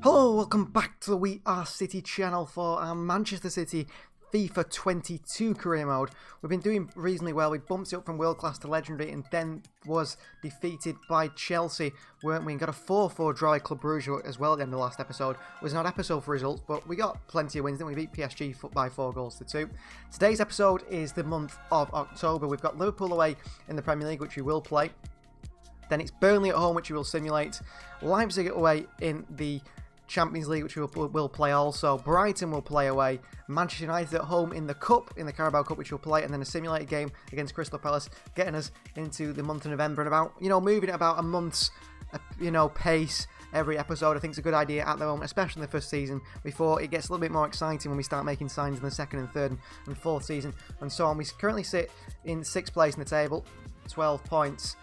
Hello, welcome back to the We Are City channel for our Manchester City FIFA 22 career mode. We've been doing reasonably well. We bumped it up from world class to legendary and then was defeated by Chelsea, weren't we? And got a 4-4 draw at Club Brugge as well at the end of the last episode. It was not an episode for results, but we got plenty of wins. Then we beat PSG by 4 goals to 2. Today's episode is the month of October. We've got Liverpool away in the Premier League, which we will play. Then it's Burnley at home, which we will simulate. Leipzig away in the Champions League, which we will play also. Brighton will play away. Manchester United at home in the Cup, in the Carabao Cup, which we'll play. And then a simulated game against Crystal Palace, getting us into the month of November. And about, moving at about a month's, pace every episode. I think it's a good idea at the moment, especially in the first season, before it gets a little bit more exciting when we start making signs in the second and third and fourth season and so on. We currently sit in 6th place in the table, 12 points.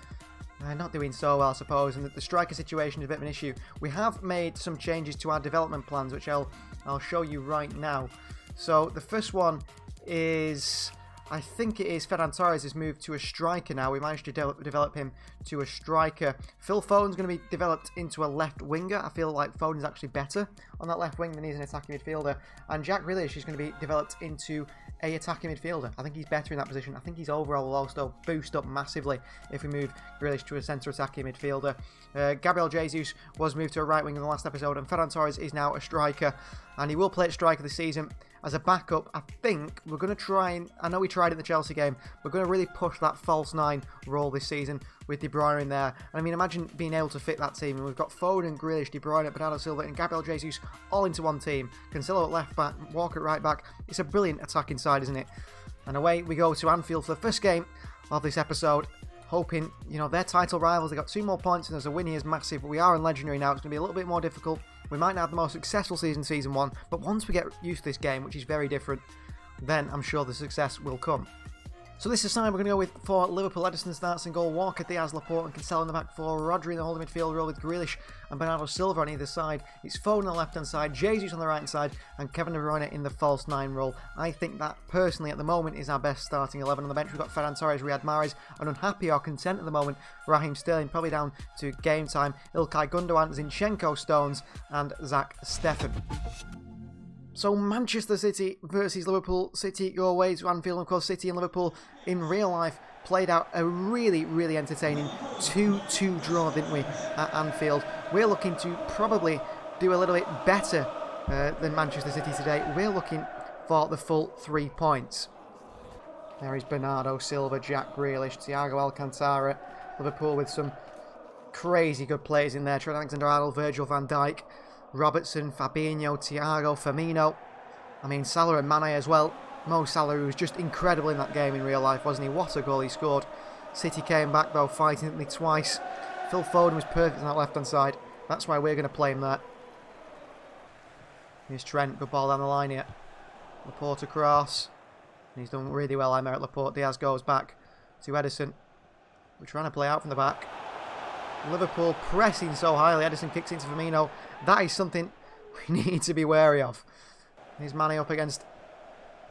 Not doing so well, I suppose, and the striker situation is a bit of an issue. We have made some changes to our development plans, which I'll show you right now. So the first one is, I think it is Ferran Torres has moved to a striker now. We managed to develop him to a striker. Phil Foden's going to be developed into a left winger. I feel like Foden's actually better on that left wing than he's an attacking midfielder. And Jack Grealish is going to be developed into a attacking midfielder. I think he's better in that position. I think his overall will also boost up massively if we move Grealish to a centre attacking midfielder. Gabriel Jesus was moved to a right wing in the last episode, and Ferran Torres is now a striker, and he will play at striker this season. As a backup, I think we're going to try and, I know we tried it in the Chelsea game, we're going to really push that false 9 role this season with De Bruyne in there. And I mean, imagine being able to fit that team. And we've got Foden, Grealish, De Bruyne, Bernardo Silva and Gabriel Jesus all into one team. Cancelo at left back, Walker at right back. It's a brilliant attacking side, isn't it? And away we go to Anfield for the first game of this episode. Hoping, they're title rivals. They've got 2 more points and there's a win here is massive. But we are in legendary now. It's going to be a little bit more difficult. We might not have the most successful season 1. But once we get used to this game, which is very different, then I'm sure the success will come. So this is time we're going to go with for Liverpool. Edison starts in goal, Walker, Diaz, Laporte and Cancelo in the back 4, Rodri in the holding midfield role with Grealish and Bernardo Silva on either side. It's Foden on the left hand side, Jesus on the right hand side and Kevin De Bruyne in the false 9 role. I think that personally at the moment is our best starting 11. On the bench we've got Ferran Torres, Riyad Mahrez, and unhappy or content at the moment Raheem Sterling, probably down to game time, Ilkay Gundogan, Zinchenko, Stones and Zach Steffen. So Manchester City versus Liverpool. City go away to Anfield. Of course, City and Liverpool in real life played out a really, really entertaining 2-2 draw, didn't we, at Anfield. We're looking to probably do a little bit better than Manchester City today. We're looking for the full 3 points. There is Bernardo Silva, Jack Grealish, Thiago Alcantara. Liverpool with some crazy good players in there. Trent Alexander-Arnold, Virgil van Dijk, Robertson, Fabinho, Thiago, Firmino. I mean, Salah and Mane as well. Mo Salah, who was just incredible in that game in real life, wasn't he? What a goal he scored. City came back, though, fighting me twice. Phil Foden was perfect on that left-hand side. That's why we're going to play him there. Here's Trent. Good ball down the line here. Laporte across. And he's done really well, Aymeric Laporte. Diaz goes back to Edison. We're trying to play out from the back. Liverpool pressing so highly. Edison kicks into Firmino. That is something we need to be wary of. Here's Mane up against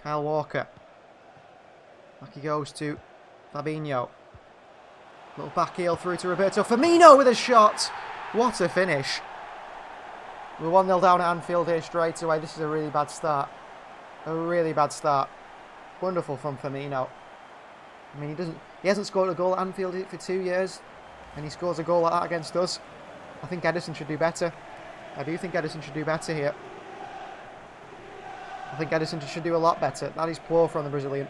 Kyle Walker. Back he goes to Fabinho. Little back heel through to Roberto. Firmino with a shot. What a finish. We're 1-0 down at Anfield here straight away. This is a really bad start. A really bad start. Wonderful from Firmino. I mean, he hasn't scored a goal at Anfield for 2 years. And he scores a goal like that against us. I think Edison should do better. I do think Edison should do better here. I think Edison should do a lot better. That is poor from the Brazilian.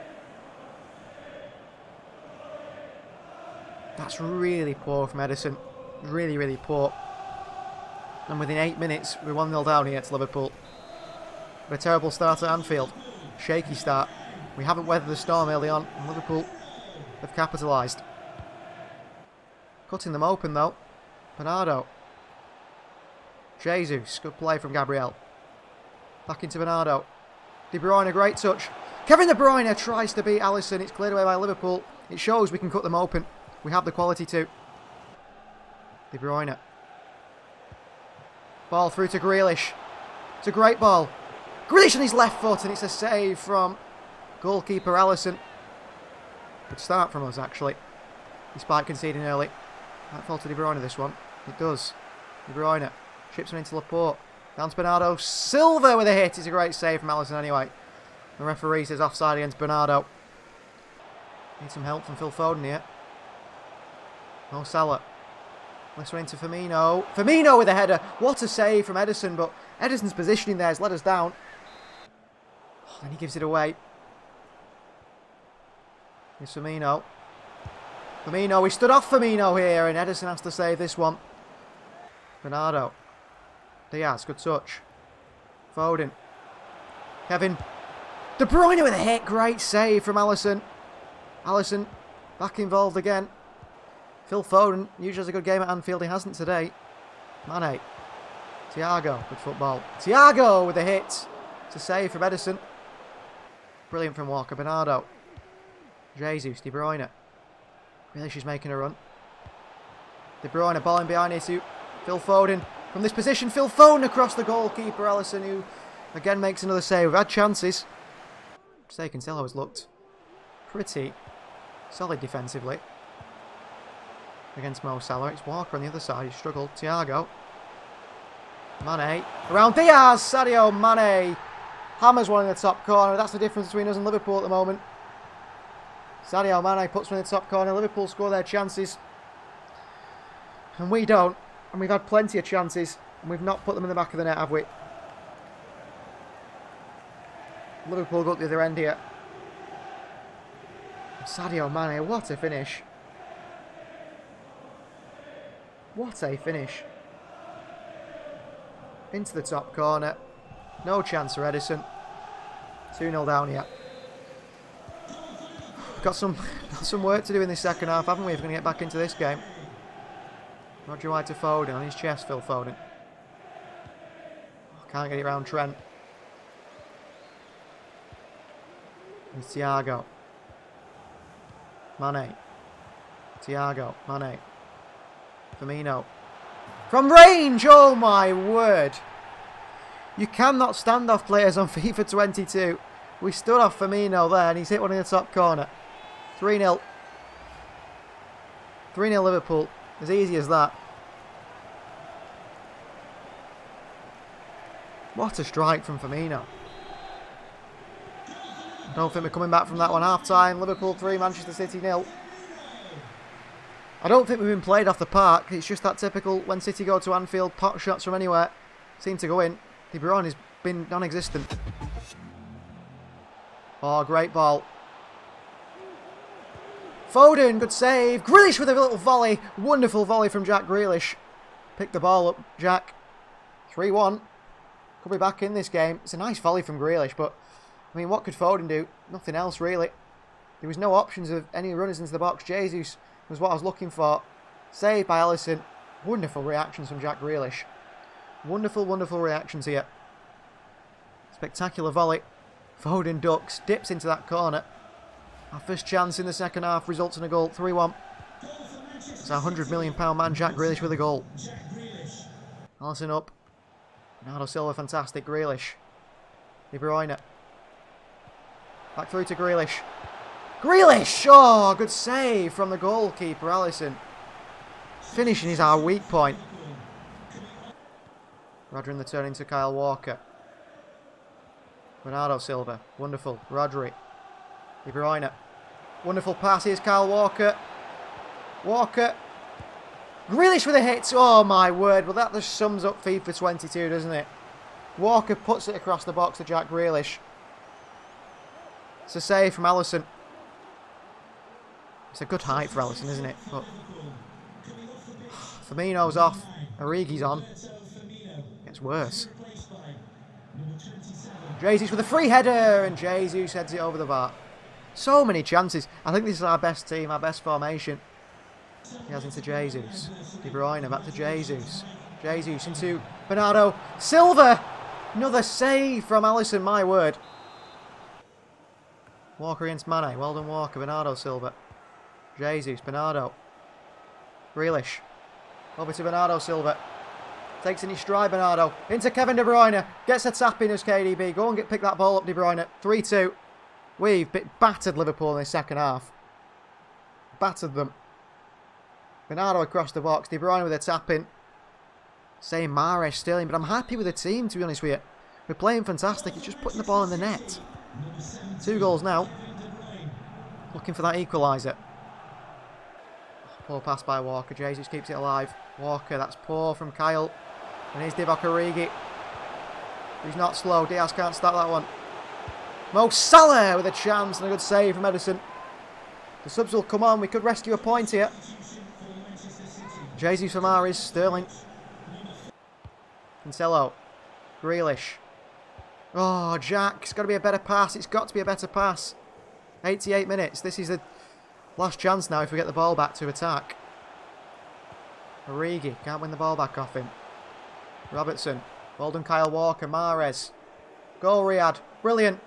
That's really poor from Edison. Really, really poor. And within 8 minutes, we're 1-0 down here to Liverpool. But a terrible start at Anfield. Shaky start. We haven't weathered the storm early on. And Liverpool have capitalised. Cutting them open though. Bernardo. Jesus. Good play from Gabriel. Back into Bernardo. De Bruyne, great touch. Kevin De Bruyne tries to beat Alisson. It's cleared away by Liverpool. It shows we can cut them open. We have the quality to. De Bruyne. Ball through to Grealish. It's a great ball. Grealish on his left foot and it's a save from goalkeeper Alisson. Good start from us actually. Despite conceding early. Might fall to De Bruyne this one. It does. De Bruyne chips one into Laporte. Down to Bernardo Silva with a hit. It's a great save from Alisson anyway. The referee says offside against Bernardo. Need some help from Phil Foden here. No Salah. This one into Firmino. Firmino with a header. What a save from Ederson, but Ederson's positioning there has let us down. Oh, then he gives it away. Here's Firmino. Firmino, we stood off Firmino here, and Ederson has to save this one. Bernardo. Diaz, good touch. Foden. Kevin. De Bruyne with a hit. Great save from Alisson. Alisson back involved again. Phil Foden usually has a good game at Anfield. He hasn't today. Mane. Thiago. Good football. Thiago with a hit. It's a save from Ederson. Brilliant from Walker. Bernardo. Jesus. De Bruyne. Really, she's making a run. De Bruyne balling behind here to Phil Foden. From this position, Phil Foden across the goalkeeper, Alisson, who again makes another save. We've had chances. Jose Cancelo has looked pretty solid defensively against Mo Salah. It's Walker on the other side. He struggled. Thiago. Mane. Around Diaz. Sadio Mane. Hammers one in the top corner. That's the difference between us and Liverpool at the moment. Sadio Mane puts one in the top corner. Liverpool score their chances. And we don't. And we've had plenty of chances. And we've not put them in the back of the net, have we? Liverpool go up the other end here. Sadio Mane, what a finish. What a finish. Into the top corner. No chance for Ederson. 2-0 down here. Got some work to do in this second half, haven't we, if we're going to get back into this game. Roger White to Foden, on his chest, Phil Foden. Can't get it round Trent. It's Thiago. Mane. Thiago. Mane. Firmino. From range! Oh my word! You cannot stand off players on FIFA 22. We stood off Firmino there and he's hit one in the top corner. 3-0. 3-0 Liverpool. As easy as that. What a strike from Firmino. I don't think we're coming back from that one. Half time. Liverpool 3, Manchester City 0. I don't think we've been played off the park. It's just that typical when City go to Anfield, pot shots from anywhere seem to go in. De Bruyne has been non-existent. Oh, great ball. Foden, good save. Grealish with a little volley. Wonderful volley from Jack Grealish. Pick the ball up, Jack. 3-1. Could be back in this game. It's a nice volley from Grealish, but, I mean, what could Foden do? Nothing else, really. There was no options of any runners into the box. Jesus was what I was looking for. Saved by Alisson. Wonderful reactions from Jack Grealish. Wonderful, wonderful reactions here. Spectacular volley. Foden ducks, dips into that corner. Our first chance in the second half results in a goal. 3-1. It's our £100 million man, Jack Grealish, with a goal. Alisson up. Bernardo Silva, fantastic. Grealish. De Bruyne. Back through to Grealish. Grealish! Oh, good save from the goalkeeper, Alisson. Finishing is our weak point. Rodri in the turn into Kyle Walker. Bernardo Silva. Wonderful. Rodri. De Bruyne. Wonderful pass. Here's Kyle Walker. Walker. Grealish with a hit. Oh my word. Well, that just sums up FIFA 22, doesn't it? Walker puts it across the box to Jack Grealish. It's a save from Alisson. It's a good height for Alisson, isn't it? But Firmino's off. Origi's on. Gets worse. Jesus with a free header, and Jesus heads it over the bar. So many chances. I think this is our best team, our best formation. He has into Jesus. De Bruyne back to Jesus. Jesus into Bernardo Silva. Another save from Alisson, my word. Walker against Mane. Well done, Walker. Bernardo Silva. Jesus. Bernardo. Grealish. Over to Bernardo Silva. Takes in his stride, Bernardo. Into Kevin De Bruyne. Gets a tap in as KDB. Go and pick that ball up, De Bruyne. 3-2. We've battered Liverpool in the second half. Battered them. Bernardo across the box. De Bruyne with a tap in. saying Mahrez, Sterling, but I'm happy with the team, to be honest with you. We're playing fantastic. It's just putting the ball in the net. 2 goals now. Looking for that equaliser. Poor pass by Walker. Jesus keeps it alive. Walker, that's poor from Kyle. And here's Divock Origi. He's not slow. Diaz can't start that one. Mo Salah with a chance and a good save from Edison. The subs will come on. We could rescue a point here. Jesus for Mahrez. Sterling. Cancelo. Grealish. Oh, Jack. It's got to be a better pass. It's got to be a better pass. 88 minutes. This is the last chance now if we get the ball back to attack. Origi. Can't win the ball back off him. Robertson. Well done, Kyle Walker. Mahrez. Goal, Riyadh. Brilliant.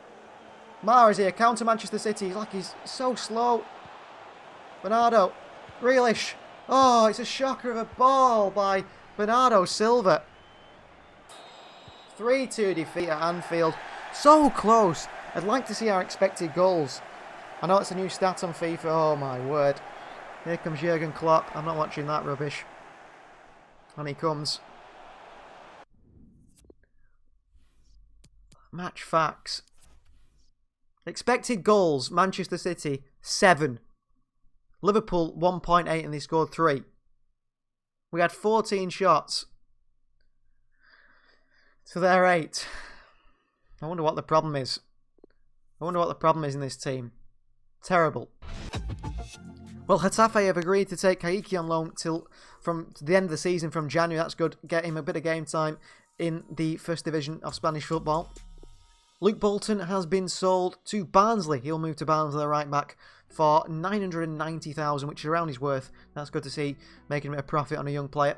Mahrez here. Counter Manchester City. He's so slow. Bernardo. Grealish. Oh, it's a shocker of a ball by Bernardo Silva. 3-2 defeat at Anfield. So close. I'd like to see our expected goals. I know it's a new stat on FIFA. Oh my word. Here comes Jurgen Klopp. I'm not watching that rubbish. And he comes. Match facts. Expected goals. Manchester City 7. Liverpool 1.8 and they scored 3. We had 14 shots. So they're 8. I wonder what the problem is. I wonder what the problem is in this team. Terrible. Well, Getafe have agreed to take Kaiki on loan till from the end of the season from January. That's good. Get him a bit of game time in the first division of Spanish football. Luke Bolton has been sold to Barnsley. He'll move to Barnsley, the right back, for $990,000, which is around his worth. That's good to see, making a profit on a young player.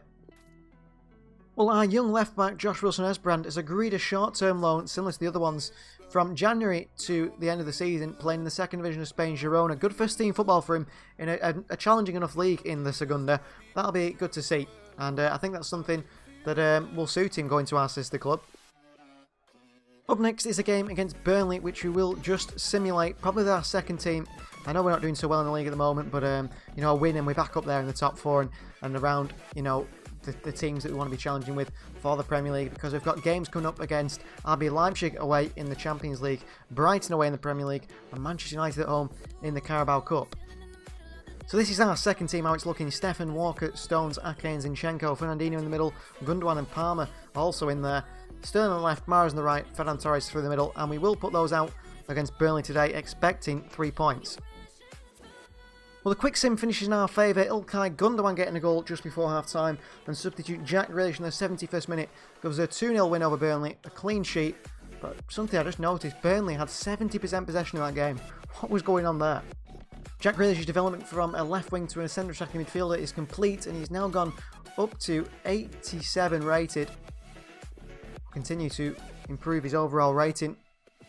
Well, our young left back, Josh Wilson-Esbrand, has agreed a short-term loan, similar to the other ones, from January to the end of the season, playing in the second division of Spain, Girona. Good first-team football for him in a challenging enough league in the Segunda. That'll be good to see, and I think that's something that will suit him going to our sister club. Up next is a game against Burnley, which we will just simulate, probably with our second team. I know we're not doing so well in the league at the moment, but you know, a win and we're back up there in the top 4 and around, you know, the teams that we want to be challenging with for the Premier League, because we've got games coming up against RB Leipzig away in the Champions League, Brighton away in the Premier League, and Manchester United at home in the Carabao Cup. So this is our second team, how it's looking. Stefan, Walker, Stones, Ake and Zinchenko, Fernandinho in the middle, Gundogan and Palmer also in there, Sterling on the left, Mahrez on the right, Ferran Torres through the middle, and we will put those out against Burnley today, expecting 3 points. Well, the quick sim finishes in our favour. Ilkay Gundogan getting a goal just before half-time, and substitute Jack Grealish in the 71st minute gives us a 2-0 win over Burnley, a clean sheet. But something I just noticed, Burnley had 70% possession in that game. What was going on there? Jack Grealish's development from a left wing to a centre attacking midfielder is complete, and he's now gone up to 87 rated. Continue to improve his overall rating.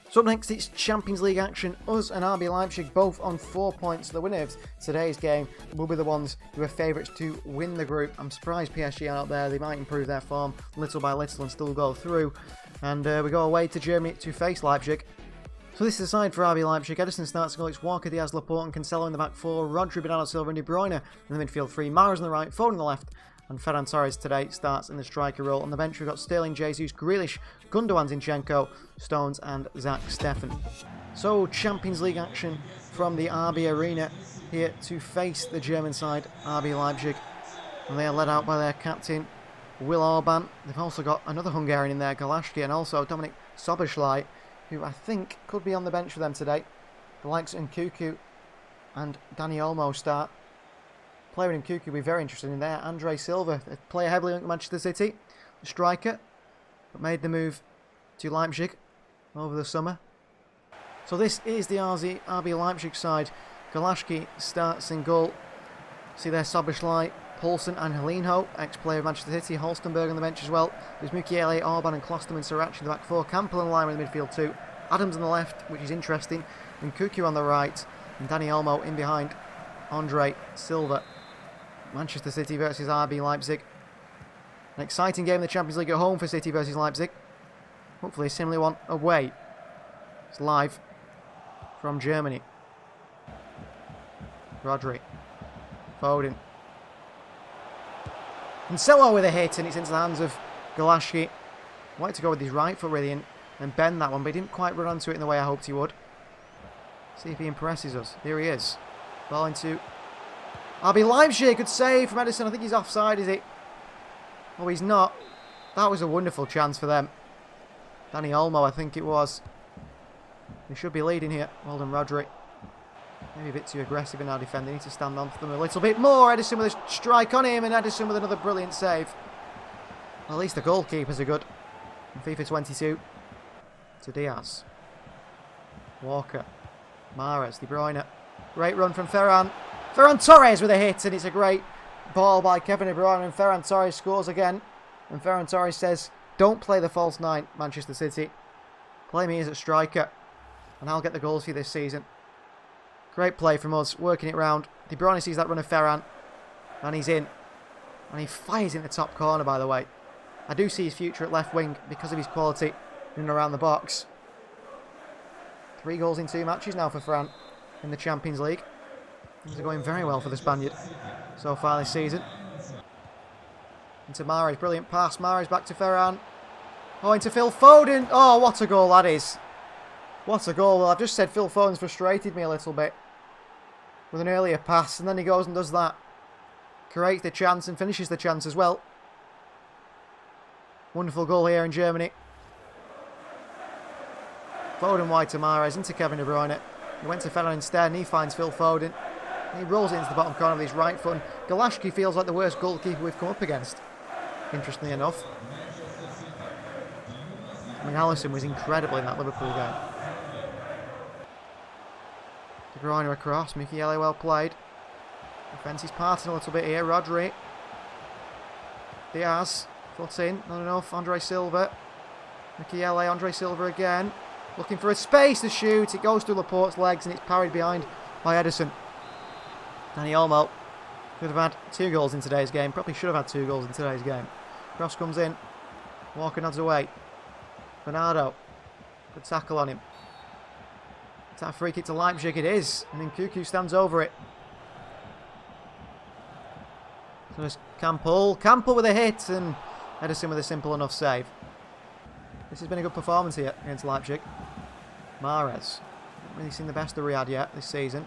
So up next, it's Champions League action. Us and RB Leipzig both on 4 points. The winner of today's game will be the ones who are favourites to win the group. I'm surprised PSG aren't there. They might improve their form little by little and still go through. And we go away to Germany to face Leipzig. So this is the side for RB Leipzig. Edison starts goal. It's Walker, Diaz, Laporte and Cancelo in the back 4. Rodri, Bernardo Silva and De Bruyne in the midfield 3. Mahrez on the right, Foden on the left. And Ferran Torres today starts in the striker role. On the bench, we've got Sterling, Jesus, Grealish, Gundogan, Zinchenko, Stones and Zach Steffen. So, Champions League action from the RB Arena here to face the German side, RB Leipzig. And they are led out by their captain, Will Orban. They've also got another Hungarian in there, Galashki, and also Dominik Szoboszlai, who I think could be on the bench for them today. The likes of Nkunku and Dani Olmo start. Player in Nkunku will be very interested in there. Andre Silva, a player heavily linked to Manchester City, a striker, but made the move to Leipzig over the summer. So this is the RB Leipzig side. Galashki starts in goal. See there Szoboszlai, Poulsen and Helinho, ex-player of Manchester City. Holstenberg on the bench as well. There's Mukiele, Orban and Klosterman, Sarac in the back 4. Campbell and Lima in the midfield 2. Adams on the left, which is interesting. And Nkunku on the right. And Dani Olmo in behind Andre Silva. Manchester City versus RB Leipzig. An exciting game in the Champions League at home for City versus Leipzig. Hopefully a similar one away. It's live from Germany. Rodri. Foden. Cancelo with a hit, and it's into the hands of Galashki. Wanted to go with his right foot really and bend that one, but he didn't quite run onto it in the way I hoped he would. See if he impresses us. Here he is. Ball into RB Leipzig. Good save from Edison. I think he's offside, is he? Oh, he's not. That was a wonderful chance for them. Danny Olmo, I think it was. They should be leading here. Well done, Rodri. Maybe a bit too aggressive in our defending. Need to stand on for them a little bit more. Edison with a strike on him, and Edison with another brilliant save. Well, at least the goalkeepers are good. In FIFA 22. To Diaz. Walker. Mahrez. De Bruyne. Great run from Ferran. Ferran Torres with a hit, and it's a great ball by Kevin De Bruyne, and Ferran Torres scores again. And Ferran Torres says, don't play the false nine, Manchester City. Play me as a striker, and I'll get the goals for you this season. Great play from us, working it round. De Bruyne sees that run of Ferran, and he's in. And he fires in the top corner, by the way. I do see his future at left wing because of his quality in and around the box. 3 goals in 2 matches now for Ferran in the Champions League. Things are going very well for the Spaniard so far this season. Into Mahrez, brilliant pass. Mahrez back to Ferran. Oh, into Phil Foden. Oh, what a goal that is. What a goal. Well, I've just said Phil Foden's frustrated me a little bit with an earlier pass, and then he goes and does that. Creates the chance and finishes the chance as well. Wonderful goal here in Germany. Foden wide to Mahrez, into Kevin De Bruyne. He went to Ferran instead, and he finds Phil Foden. He rolls it into the bottom corner with his right foot. Galashki feels like the worst goalkeeper we've come up against, interestingly enough. I mean, Alisson was incredible in that Liverpool game. De Bruyne across, Michele well played. Defence is parting a little bit here, Rodri. Diaz, foot in, not enough, Andre Silva. Michele, Andre Silva again. Looking for a space to shoot, it goes through Laporte's legs and it's parried behind by Edison. Danny Olmo could have had 2 goals in today's game, probably should have had 2 goals in today's game. Cross comes in, Walker nods away. Bernardo, good tackle on him. Is that a free kick to Leipzig? It is, and then Cuckoo stands over it. So it's Campbell with a hit, and Edison with a simple enough save. This has been a good performance here against Leipzig. Mahrez, haven't really seen the best of Riyadh yet this season.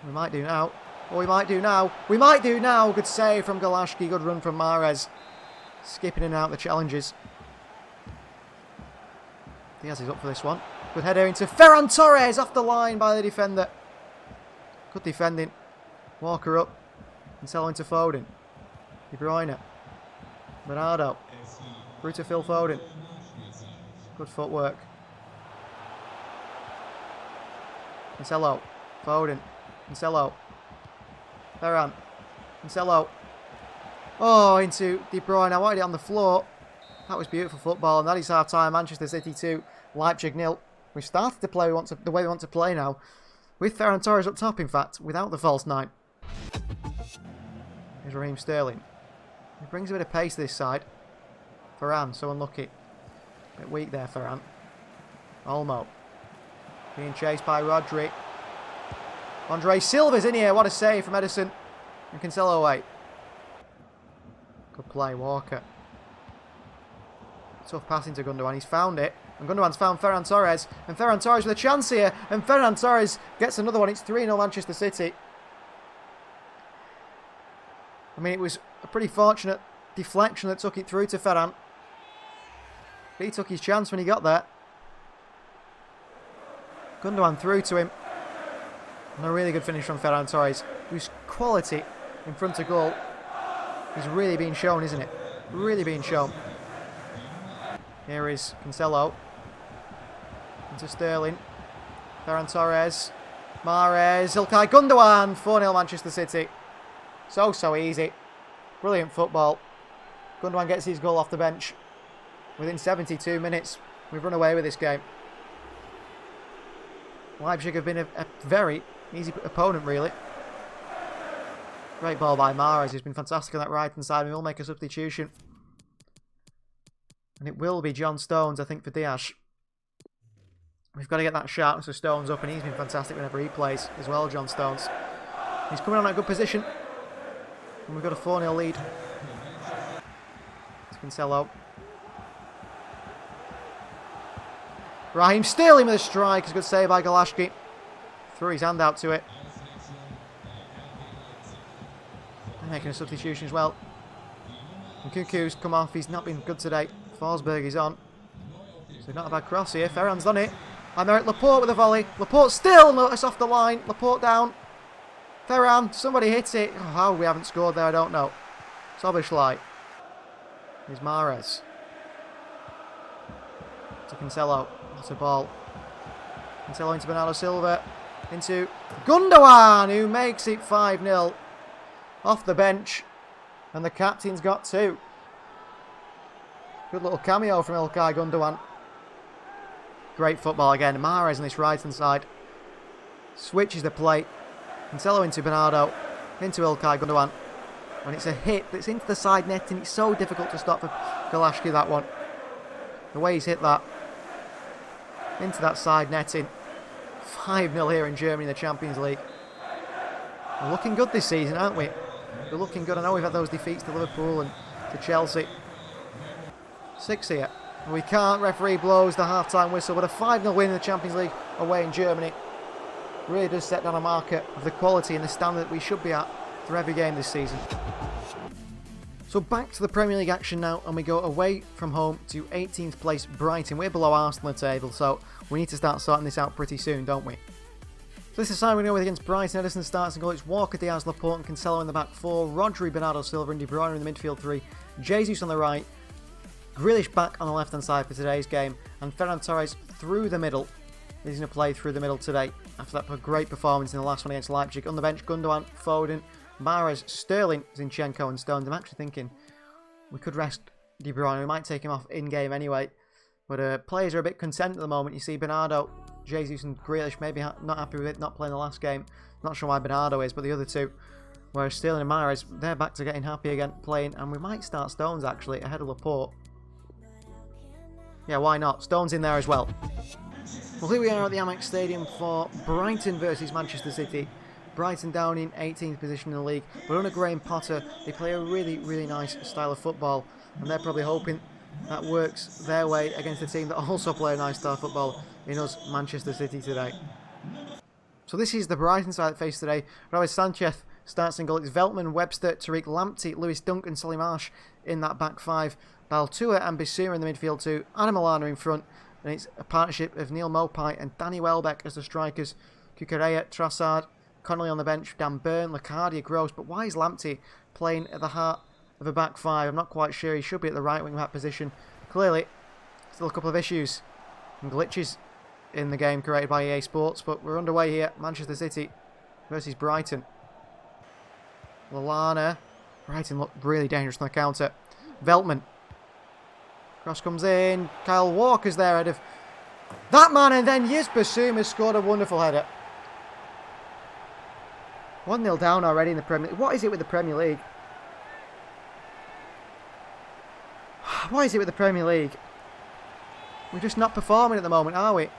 We might do now. Oh, we might do now. We might do now. Good save from Galashki. Good run from Mahrez. Skipping in and out the challenges. Diaz is up for this one. Good header into Ferran Torres off the line by the defender. Good defending. Walker up. Cancelo into Foden. De Bruyne. Bernardo. Through to Phil Foden. Good footwork. Cancelo. Foden. Cancelo. Ferran. Cancelo. Oh, into De Bruyne. I wanted it on the floor. That was beautiful football, and that is half time. Manchester City 2, Leipzig 0. We've started to play the way we want to play now, with Ferran Torres up top, in fact, without the false 9. Here's Raheem Sterling. He brings a bit of pace this side. Ferran, so unlucky. A bit weak there, Ferran. Olmo. Being chased by Rodri. Andre Silva's in here. What a save from Edison. And Cancelo away. Good play, Walker. Tough passing to Gundogan. He's found it. And Gundogan's found Ferran Torres. And Ferran Torres with a chance here. And Ferran Torres gets another one. It's 3-0 Manchester City. I mean, it was a pretty fortunate deflection that took it through to Ferran. But he took his chance when he got there. Gundogan through to him. And a really good finish from Ferran Torres, whose quality in front of goal is really being shown, isn't it? Really being shown. Here is Cancelo. Into Sterling. Ferran Torres. Mahrez. Ilkay Gundogan. 4-0 Manchester City. So easy. Brilliant football. Gundogan gets his goal off the bench. Within 72 minutes, we've run away with this game. Leipzig have been a very easy opponent, really. Great ball by Mahrez. He's been fantastic on that right-hand side. We will make a substitution. And it will be John Stones, I think, for Diaz. We've got to get that sharpness of Stones up, and he's been fantastic whenever he plays as well, John Stones. He's coming on at a good position. And we've got a 4-0 lead Cancelo. Raheem Sterling with a strike. It's a good save by Galashki. Threw his hand out to it. They're making a substitution as well. And Kuku's come off. He's not been good today. Forsberg is on. So not a bad cross here. Ferran's done it. Aymeric Laporte with a volley. Laporte still. No, it's off the line. Laporte down. Ferran. Somebody hit it. Oh, how we haven't scored there, I don't know. Soboslai. Here's Mahrez. To Cancelo. That's a ball. Cancelo into Bernardo Silva. Into Gundogan, who makes it 5-0. Off the bench. And the captain's got 2. Good little cameo from Ilkay Gundogan. Great football again. Mahrez on this right-hand side. Switches the play. Cancelo into Bernardo. Into Ilkay Gundogan. And it's a hit that's into the side net, and it's so difficult to stop for Galashki, that one. The way he's hit that. Into that side netting. 5-0 here in Germany in the Champions League. We're looking good this season, aren't we? We're looking good. I know we've had those defeats to Liverpool and to Chelsea. 6 here. We can't. Referee blows the half-time whistle, but a 5-0 win in the Champions League away in Germany really does set down a marker of the quality and the standard that we should be at for every game this season. So back to the Premier League action now, and we go away from home to 18th place Brighton. We're below Arsenal in the table, so we need to start sorting this out pretty soon, don't we? So this is the side we're going to go with against Brighton. Ederson starts and goal. It's Walker, Diaz, Laporte and Cancelo in the back 4. Rodri, Bernardo Silva and De Bruyne in the midfield 3. Jesus on the right. Grealish back on the left-hand side for today's game. And Ferran Torres through the middle. He's going to play through the middle today after that great performance in the last one against Leipzig. On the bench, Gundogan, Foden, Mahrez, Sterling, Zinchenko and Stones. I'm actually thinking we could rest De Bruyne. We might take him off in-game anyway. But players are a bit content at the moment. You see Bernardo, Jesus and Grealish maybe not happy with it, not playing the last game. Not sure why Bernardo is, but the other two. Whereas Sterling and Mahrez, they're back to getting happy again, playing. And we might start Stones actually, ahead of Laporte. Yeah, why not? Stones in there as well. Well, here we are at the Amex Stadium for Brighton versus Manchester City. Brighton down in 18th position in the league. But under Graham Potter, they play a really, really nice style of football. And they're probably hoping that works their way against a team that also play a nice style of football in us, Manchester City, today. So this is the Brighton side that face today. Raul Sanchez starts in goal. It's Veltman, Webster, Tariq Lamptey, Lewis Dunk and Solly Marsh in that back 5. Baltua and Bissouma in the midfield 2. Adam Lallana in front. And it's a partnership of Neil Mopai and Danny Welbeck as the strikers. Cucurella, Trossard, Connolly on the bench, Dan Burn, Lacardia, Gross. But why is Lamptey playing at the heart of a back 5? I'm not quite sure. He should be at the right wing back position. Clearly, still a couple of issues and glitches in the game created by EA Sports. But we're underway here. Manchester City versus Brighton. Lallana. Brighton look really dangerous on the counter. Veltman. Cross comes in. Kyle Walker's there ahead of that man, and then Jesper Bissouma scored a wonderful header. 1-0 down already in the Premier League. What is it with the Premier League? What is it with the Premier League? We're just not performing at the moment, are we?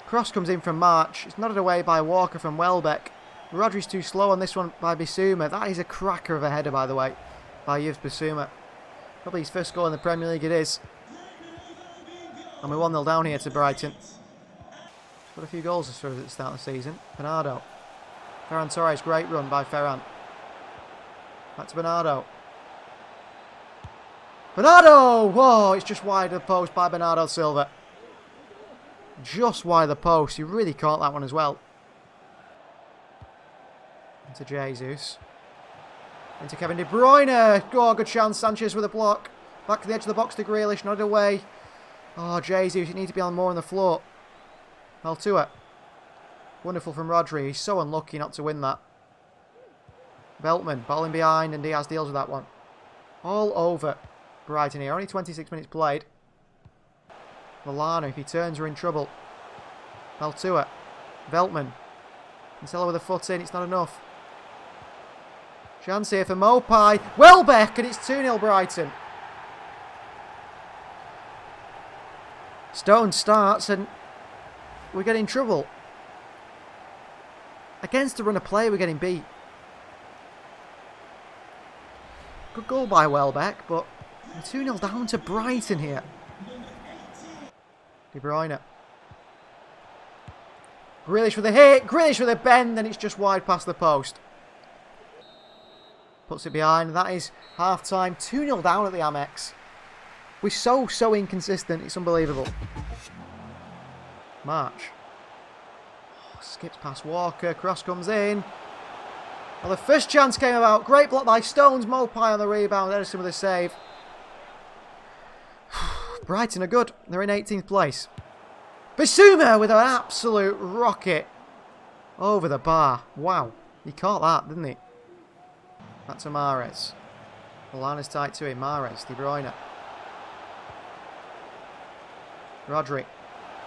Cross comes in from March. It's nodded away by Walker from Welbeck. Rodri's too slow on this one by Bissouma. That is a cracker of a header, by the way, by Jesper Bissouma. Probably his first goal in the Premier League it is. And we're 1-0 down here to Brighton. Got a few goals as far as at the start of the season. Bernardo. Ferran Torres, great run by Ferran. Back to Bernardo. Bernardo! Whoa, it's just wide of the post by Bernardo Silva. Just wide of the post. He really caught that one as well. Into Jesus. Into Kevin De Bruyne. Oh, good chance. Sanchez with a block. Back to the edge of the box to Grealish. Nodded away. Oh, Jesus. You need to be on more on the floor. Baltua. Wonderful from Rodri. He's so unlucky not to win that. Veltman. Ball in behind and Diaz deals with that one. All over Brighton here. Only 26 minutes played. Lallana, if he turns, we're in trouble. Baltua. Veltman. Cancelo with a foot in. It's not enough. Chance here for Mopai. Welbeck, and it's 2-0 Brighton. Stone starts and we get in trouble. Against a run of play, we're getting beat. Good goal by Welbeck, but We're 2-0 down to Brighton here. De Bruyne. Grealish with a hit. Grealish with a bend. And it's just wide past the post. Puts it behind. That is half-time. 2-0 down at the Amex. We're so inconsistent. It's unbelievable. March. Oh, skips past Walker. Cross comes in. Well, the first chance came about. Great block by Stones. Mopai on the rebound. Edison with a save. Brighton are good. They're in 18th place. Bissouma with an absolute rocket over the bar. Wow. He caught that, didn't he? Back to Mahrez. Lallana's tight to him. Mahrez. De Bruyne. Rodri.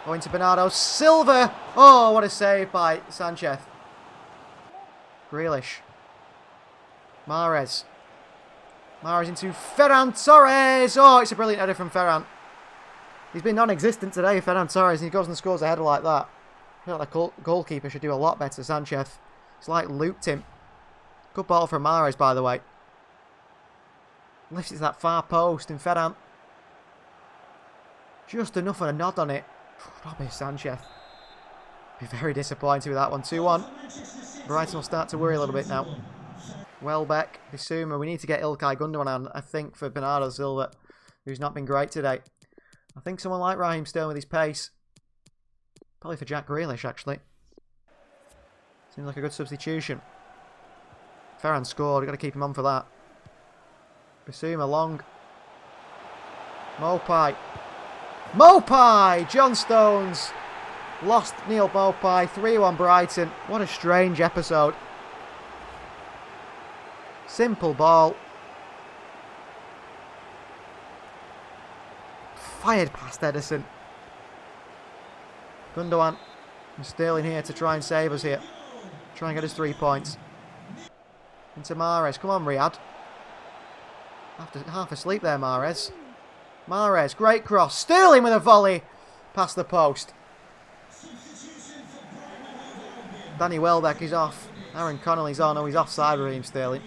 Going to Bernardo Silva. Oh, what a save by Sanchez. Grealish. Mahrez. Mahrez into Ferran Torres. Oh, it's a brilliant header from Ferran. He's been non-existent today, Ferran Torres, and he goes and scores a header like that. I feel like the goalkeeper should do a lot better, Sanchez. It's like looped him. Good ball from Mahrez, by the way. Lifts it to that far post, and Ferran. Just enough of a nod on it. Robbie Sanchez. Be very disappointed with that one. 2-1. Brighton will start to worry a little bit now. Welbeck, Bissouma. We need to get Ilkay Gundogan on, I think, for Bernardo Silva, who's not been great today. I think someone like Raheem Sterling with his pace. Probably for Jack Grealish, actually. Seems like a good substitution. Ferran scored. We've got to keep him on for that. Bissouma long. Mopai. Mopai! John Stones lost Neil Mopai. 3-1 Brighton. What a strange episode. Simple ball. Fired past Edison. Gundogan and Sterling here to try and save us here. Try and get us 3 points. Into Mahrez. Come on, Riyad. Half asleep there, Mahrez. Mahrez, great cross. Sterling with a volley past the post. Danny Welbeck is off. Aaron Connolly's on. Oh, he's offside, Raheem Sterling.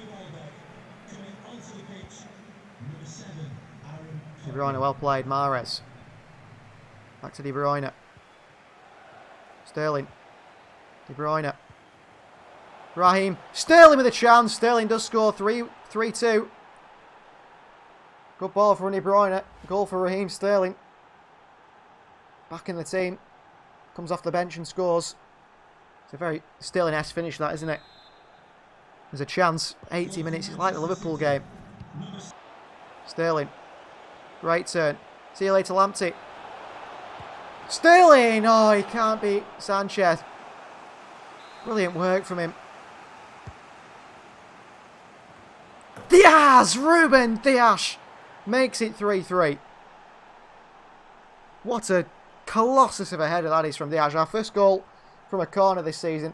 De Bruyne, well played. Mahrez. Back to De Bruyne. Sterling. De Bruyne. Raheem. Sterling with a chance. Sterling does score 3-2. Good ball for De Bruyne. Goal for Raheem Sterling. Back in the team. Comes off the bench and scores. It's a very Sterling-esque finish, that, isn't it? There's a chance. 80 minutes. It's like the Liverpool game. Sterling. Great turn. See you later, Lamptey. Sterling! Oh, he can't beat Sanchez. Brilliant work from him. Diaz! Ruben Diaz makes it 3-3. What a colossus of a header that is from Diaz. Our first goal from a corner this season.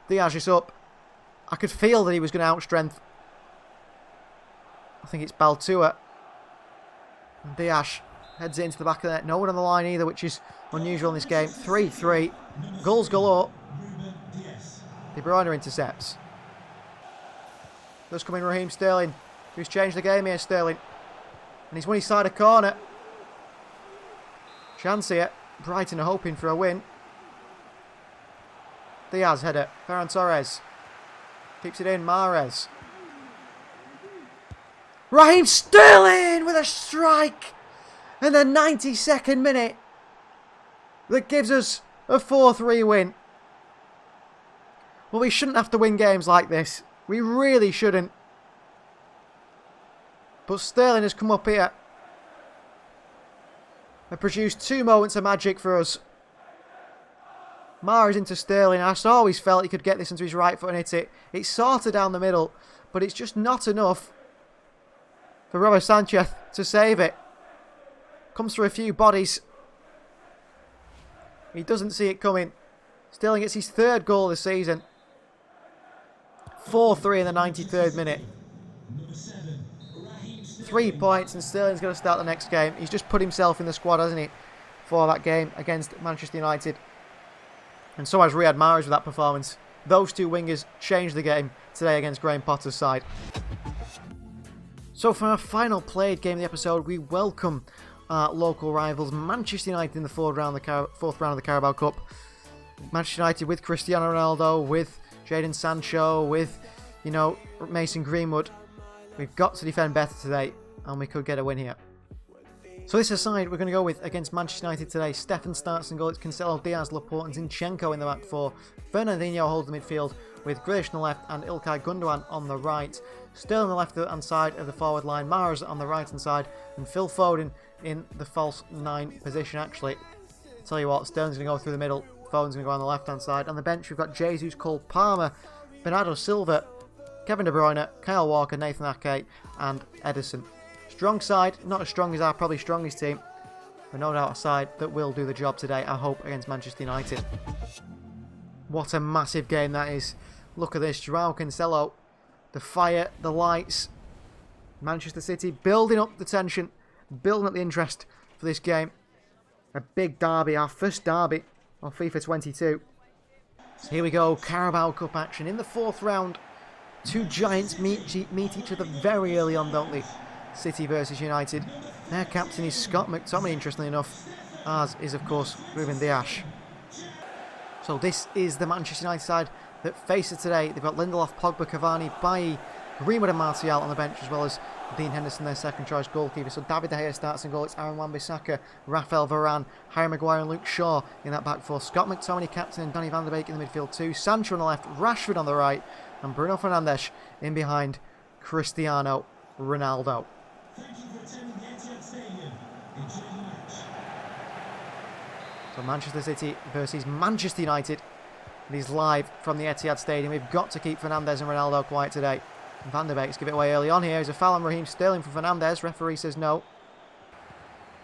Diaz is up. I could feel that he was going to outstrength. I think it's Baltua. And Diaz heads it into the back of the net. No one on the line either, which is unusual in this game. 3-3. Goals galore. De Bruyne intercepts. Does come in Raheem Sterling, who's changed the game here, Sterling. And he's won his side a corner. Chance here. Brighton are hoping for a win. Diaz header. Ferran Torres. Keeps it in. Mahrez. Raheem Sterling with a strike in the 92nd minute that gives us a 4-3 win. Well, we shouldn't have to win games like this. We really shouldn't. But Sterling has come up here and produced 2 moments of magic for us. Mahrez into Sterling. I always felt he could get this into his right foot and hit it. It's sort of down the middle, but it's just not enough for Robert Sanchez to save it. Comes through a few bodies. He doesn't see it coming. Sterling gets his 3rd goal of the season. 4-3 in the 93rd minute. 3 points and Sterling's going to start the next game. He's just put himself in the squad, hasn't he, for that game against Manchester United. And so has Riyad Mahrez with that performance. Those 2 wingers changed the game today against Graham Potter's side. So for our final played game of the episode, we welcome our local rivals Manchester United in the fourth round of the Carabao Cup. Manchester United with Cristiano Ronaldo, with Jadon Sancho, with, you know, Mason Greenwood. We've got to defend better today, and we could get a win here. So this aside, we're going to go with, against Manchester United today, Stefan starts in goal. It's Cancelo, Diaz, Laporte and Zinchenko in the back four. Fernandinho holds the midfield with Grealish on the left and İlkay Gundogan on the right. Sterling on the left-hand side of the forward line, Mahrez on the right-hand side, and Phil Foden in the false 9 position, actually. Tell you what, Sterling's going to go through the middle, Foden's going to go on the left-hand side. On the bench, we've got Jesus, Cole Palmer, Bernardo Silva, Kevin De Bruyne, Kyle Walker, Nathan Ake, and Ederson. Strong side, not as strong as our probably strongest team, but no doubt a side that will do the job today, I hope, against Manchester United. What a massive game that is. Look at this, João Cancelo, the fire, the lights. Manchester City building up the tension, building up the interest for this game. A big derby, our first derby of FIFA 22. So here we go, Carabao Cup action in the fourth round. Two giants meet each other very early on, don't they? City versus United. Their captain is Scott McTominay, interestingly enough. Ours is, of course, Ruben Dias. So this is the Manchester United side that face it today. They've got Lindelof, Pogba, Cavani, Bailly, Greenwood and Martial on the bench, as well as Dean Henderson, their second choice goalkeeper. So David De Gea starts in goal. It's Aaron Wan-Bissaka, Rafael Varane, Harry Maguire and Luke Shaw in that back four. Scott McTominay captain and Donny van de Beek in the midfield too. Sancho on the left, Rashford on the right, and Bruno Fernandes in behind Cristiano Ronaldo. So Manchester City versus Manchester United. It is live from the Etihad Stadium. We've got to keep Fernandes and Ronaldo quiet today. Van der Beek's give it away early on here. There's a foul on Raheem Sterling for Fernandes. Referee says no.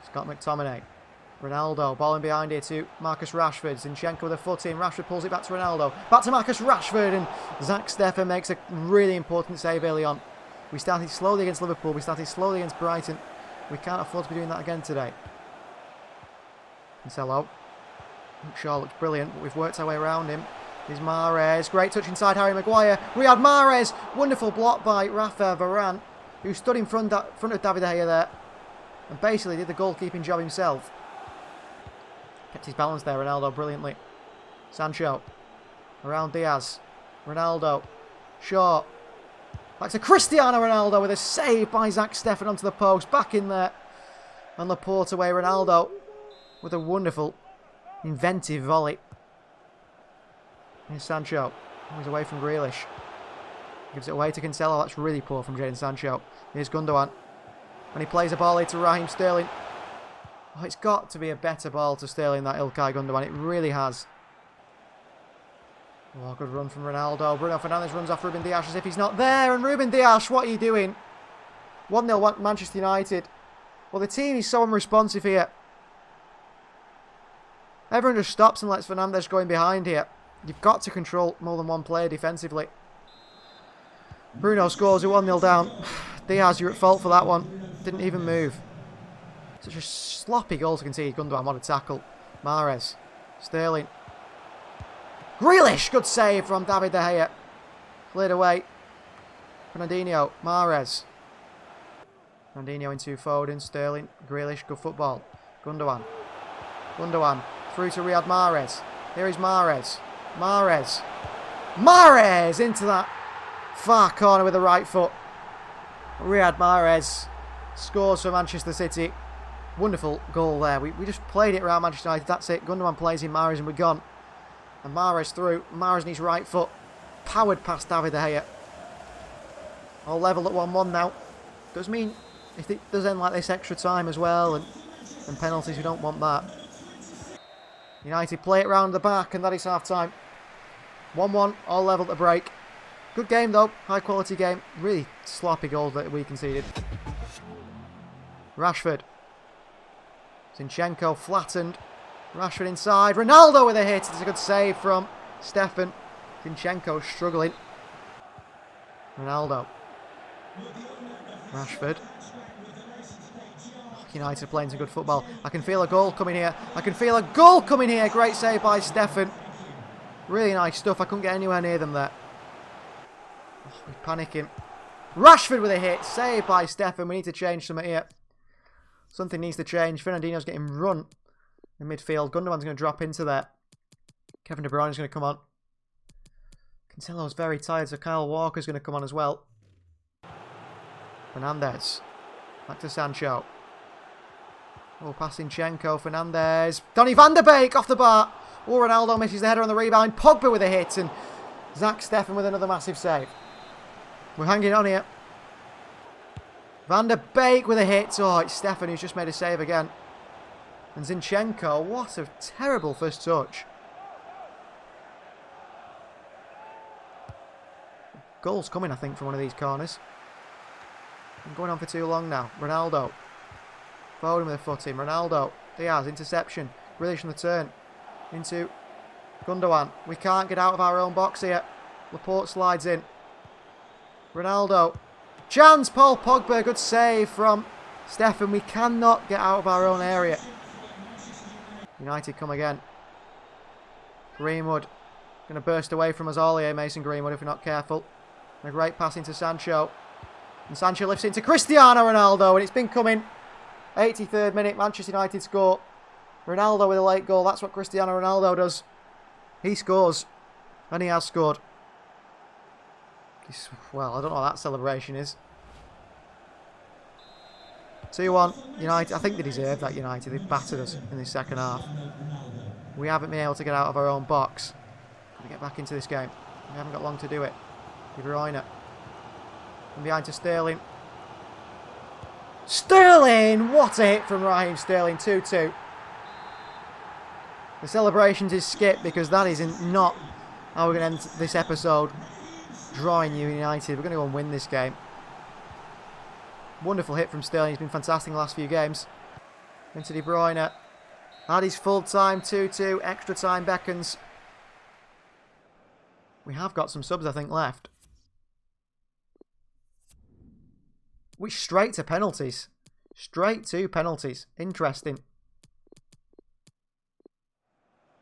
Scott McTominay. Ronaldo, ball in behind here to Marcus Rashford. Zinchenko with a foot in. Rashford pulls it back to Ronaldo. Back to Marcus Rashford, and Zach Steffen makes a really important save early on. We started slowly against Liverpool. We started slowly against Brighton. We can't afford to be doing that again today. Cancelo. Luke Shaw looks brilliant, but we've worked our way around him. Here's Mahrez. Great touch inside Harry Maguire. Riyad Mahrez. Wonderful block by Rafael Varane, who stood in front of David De Gea there and basically did the goalkeeping job himself. Kept his balance there, Ronaldo, brilliantly. Sancho. Around Diaz. Ronaldo. Shaw. Back to Cristiano Ronaldo with a save by Zach Steffen onto the post. Back in there. And Laporte away. Ronaldo with a wonderful, inventive volley. Here's Sancho. He's away from Grealish. Gives it away to Cancelo. That's really poor from Jadon Sancho. Here's Gundogan. And he plays a ball here to Raheem Sterling. Oh, it's got to be a better ball to Sterling, that İlkay Gundogan. It really has. Oh, good run from Ronaldo. Bruno Fernandes runs off Ruben Dias as if he's not there. And Ruben Dias, what are you doing? 1-0 Manchester United. Well, the team is so unresponsive here. Everyone just stops and lets Fernandes go in behind here. You've got to control more than one player defensively. Bruno scores, you're 1-0 down. Diaz, you're at fault for that one. Didn't even move. Such a sloppy goal to concede. Gundogan, what a tackle. Mahrez. Sterling. Grealish, good save from David De Gea. Cleared away. Fernandinho. Mahrez. Fernandinho into Foden. Sterling. Grealish, good football. Gundogan. Gundogan. Through to Riyad Mahrez. Here is Mahrez. Mahrez. Mahrez into that far corner with the right foot. Riyad Mahrez scores for Manchester City. Wonderful goal there. We just played it around Manchester United. That's it. Gundogan plays in Mahrez and we're gone. And Mahrez through. Mahrez on his right foot. Powered past David De Gea. All level at 1-1 now. Does mean if it does end like this, extra time as well and penalties, we don't want that. United play it round the back and that is half time. 1-1, all level at the break. Good game though, high quality game. Really sloppy goal that we conceded. Rashford. Zinchenko flattened. Rashford inside. Ronaldo with a hit. It's a good save from Steffen. Zinchenko struggling. Ronaldo. Rashford. United playing some good football. I can feel a goal coming here. I can feel a goal coming here. Great save by Steffen. Really nice stuff. I couldn't get anywhere near them there. Oh, we're panicking. Rashford with a hit. Saved by Stefan. We need to change something here. Something needs to change. Fernandinho's getting run in midfield. Gundogan's going to drop into there. Kevin De Bruyne is going to come on. Cancelo's very tired, so Kyle Walker's going to come on as well. Fernandez. Back to Sancho. Oh, Pasinchenko, Fernandez. Donny van de Beek off the bar. Oh, Ronaldo misses the header on the rebound. Pogba with a hit, and Zach Steffen with another massive save. We're hanging on here. Van de Beek with a hit. Oh, it's Steffen who's just made a save again. And Zinchenko, what a terrible first touch. Goal's coming, I think, from one of these corners. I'm going on for too long now. Ronaldo. Foden with a foot in. Ronaldo. Diaz, interception. Grealish on the turn. Into Gundogan. We can't get out of our own box here. Laporte slides in. Ronaldo. Chance, Paul Pogba. Good save from Steffen. We cannot get out of our own area. United come again. Greenwood. Going to burst away from us all here, Mason Greenwood, if we're not careful. And a great pass into Sancho. And Sancho lifts into Cristiano Ronaldo. And it's been coming. 83rd minute, Manchester United score. Ronaldo with a late goal. That's what Cristiano Ronaldo does. He scores. And he has scored. Well, I don't know what that celebration is. 2-1. United. I think they deserve that, United. They've battered us in the second half. We haven't been able to get out of our own box. Got to get back into this game. We haven't got long to do it. De Bruyne. And behind to Sterling. Sterling! What a hit from Raheem Sterling. 2-2. The celebrations is skipped because that isn't not how we're going to end this episode. Drawing you United. We're going to go and win this game. Wonderful hit from Sterling. He's been fantastic in the last few games. Into De Bruyne. That is full time. 2-2. Extra time beckons. We have got some subs, I think, left. Which straight to penalties. Straight to penalties. Interesting.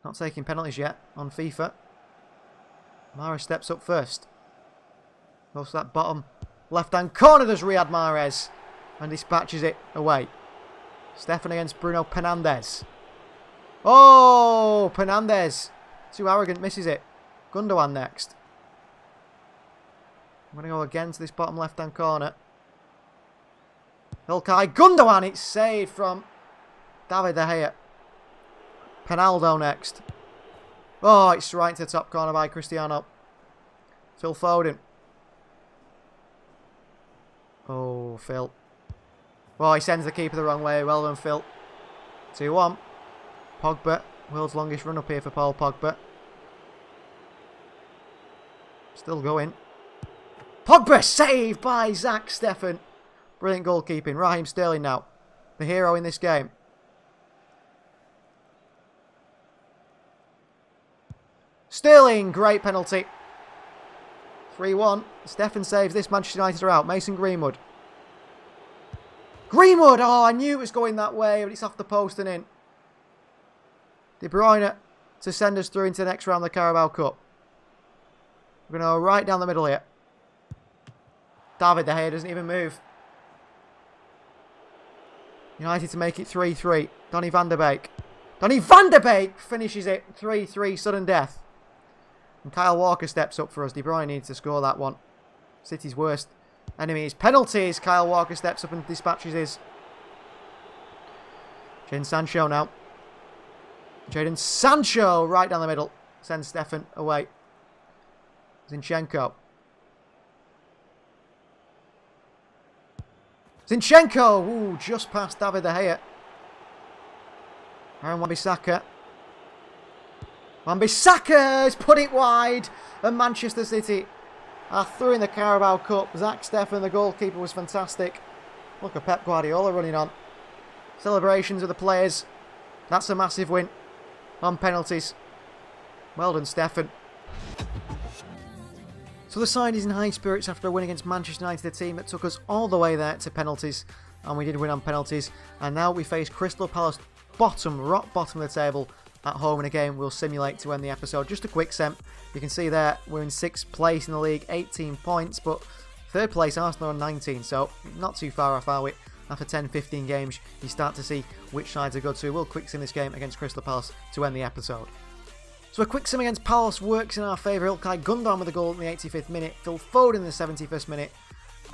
Not taking penalties yet on FIFA. Mahrez steps up first. Goes to that bottom left-hand corner. There's Riyad Mahrez. And dispatches it away. Steffen against Bruno Fernandes. Oh, Fernandes. Too arrogant, misses it. Gundogan next. I'm going to go again to this bottom left-hand corner. Ilkay Gundogan. It's saved from David De Gea. Penaldo next. Oh, it's right to the top corner by Cristiano. Phil Foden. Oh, Phil. Oh, he sends the keeper the wrong way. Well done, Phil. 2-1. Pogba. World's longest run up here for Paul Pogba. Still going. Pogba saved by Zach Steffen. Brilliant goalkeeping. Raheem Sterling now. The hero in this game. Sterling. Great penalty. 3-1. Steffen saves this. Manchester United are out. Mason Greenwood. Greenwood! Oh, I knew it was going that way, but it's off the post and in. De Bruyne to send us through into the next round of the Carabao Cup. We're going to go right down the middle here. David De Gea doesn't even move. United to make it 3-3. Donny van de Beek. Donny van de Beek finishes it 3-3, sudden death. And Kyle Walker steps up for us. De Bruyne needs to score that one. City's worst enemy is penalties. Kyle Walker steps up and dispatches his. Jadon Sancho now. Jadon Sancho right down the middle. Sends Steffen away. Zinchenko. Zinchenko! Ooh, just past David De Gea. Aaron Wan-Bissaka. Wan-Bissaka has put it wide. And Manchester City are through in the Carabao Cup. Zach Steffen, the goalkeeper, was fantastic. Look at Pep Guardiola running on. Celebrations of the players. That's a massive win. On penalties. Well done, Steffen. So the side is in high spirits after a win against Manchester United, a team that took us all the way there to penalties. And we did win on penalties. And now we face Crystal Palace rock bottom of the table at home in a game we'll simulate to end the episode. Just a quick semp. You can see there we're in 6th place in the league, 18 points, but Third place, Arsenal on 19, so not too far off, are we? After 10-15 games, you start to see which sides are good. So we'll quick sim this game against Crystal Palace to end the episode. So a quick sim against Palace works in our favour. Ilkay Gundogan with a goal in the 85th minute, Phil Foden in the 71st minute,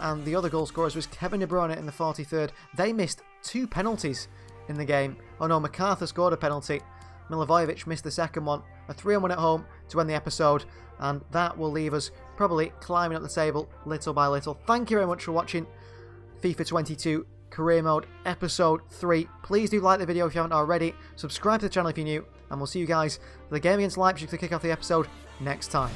and the other goal scorers was Kevin De Bruyne in the 43rd. They missed 2 penalties in the game. Oh no, MacArthur scored a penalty. Milivojevic missed the second one. A 3-1 at home to end the episode, and that will leave us probably climbing up the table little by little. Thank you very much for watching FIFA 22 Career Mode Episode 3. Please do like the video if you haven't already. Subscribe to the channel if you're new, and we'll see you guys for the game against Leipzig to kick off the episode next time.